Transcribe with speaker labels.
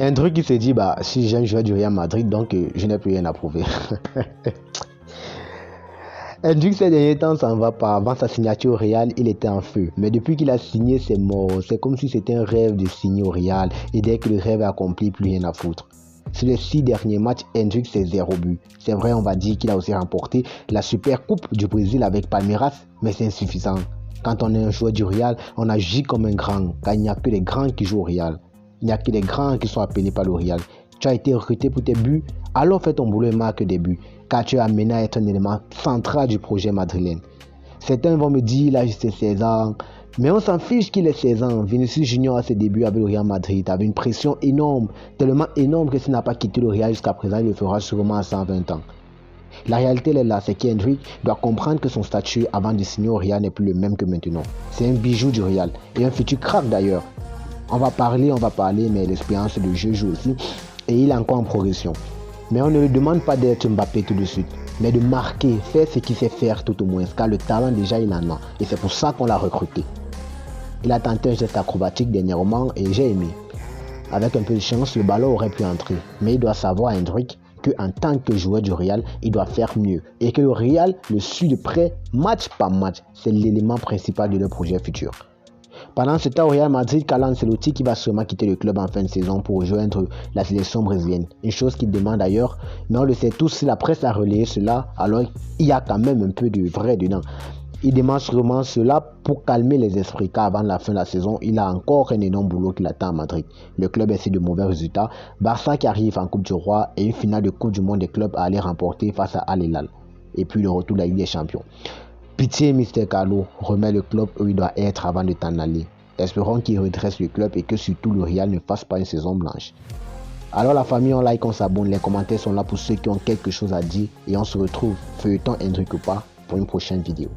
Speaker 1: Un truc qui se dit, bah, si j'aime jouer du Real Madrid, donc je n'ai plus rien à prouver. Hendrik ces derniers temps, ça ne va pas. Avant sa signature au Real, il était en feu. Mais depuis qu'il a signé, c'est mort. C'est comme si c'était un rêve de signer au Real. Et dès que le rêve est accompli, plus rien à foutre. Sur les 6 derniers matchs, Hendrik c'est 0 but. C'est vrai, on va dire qu'il a aussi remporté la Super Coupe du Brésil avec Palmeiras, mais c'est insuffisant. Quand on est un joueur du Real, on agit comme un grand, car il n'y a que les grands qui jouent au Real. Il n'y a que les grands qui sont appelés par le Real. Tu as été recruté pour tes buts, alors fais ton boulot et marque des buts, car tu es amené à être un élément central du projet madrilène. Certains vont me dire, là, j'ai 16 ans, mais on s'en fiche qu'il ait 16 ans. Vinicius Junior à ses débuts avec le Real Madrid avait une pression énorme, tellement énorme que s'il n'a pas quitté le Real jusqu'à présent, il le fera sûrement à 120 ans. La réalité elle est là, c'est qu'Hendrik doit comprendre que son statut avant de signer au Real n'est plus le même que maintenant. C'est un bijou du Real et un futur crack d'ailleurs. On va parler, mais l'expérience de jeu joue aussi et il est encore en progression. Mais on ne lui demande pas d'être Mbappé tout de suite, mais de marquer, faire ce qu'il sait faire tout au moins, car le talent déjà il en a et c'est pour ça qu'on l'a recruté. Il a tenté un geste acrobatique dernièrement et j'ai aimé. Avec un peu de chance, le ballon aurait pu entrer, mais il doit savoir Hendrik qu'en tant que joueur du Real, il doit faire mieux et que le Real le suit de près match par match. C'est l'élément principal de leur projet futur. Pendant ce temps au Real Madrid, Carlo Ancelotti qui va sûrement quitter le club en fin de saison pour rejoindre la sélection brésilienne. Une chose qu'il demande d'ailleurs, mais on le sait tous, si la presse a relayé cela, alors il y a quand même un peu de vrai dedans. Il demande sûrement cela pour calmer les esprits, car avant la fin de la saison, il a encore un énorme boulot qui l'attend à Madrid. Le club essaie de mauvais résultats, Barça qui arrive en Coupe du Roi et une finale de Coupe du Monde des clubs à aller remporter face à Al Hilal. Et puis le retour de la Ligue des Champions. Pitié, Mr. Carlo, remets le club où il doit être avant de t'en aller. Espérons qu'il redresse le club et que surtout le Real ne fasse pas une saison blanche. Alors la famille, on like, on s'abonne, les commentaires sont là pour ceux qui ont quelque chose à dire et on se retrouve, feuilleton Hendrik ou pas, pour une prochaine vidéo.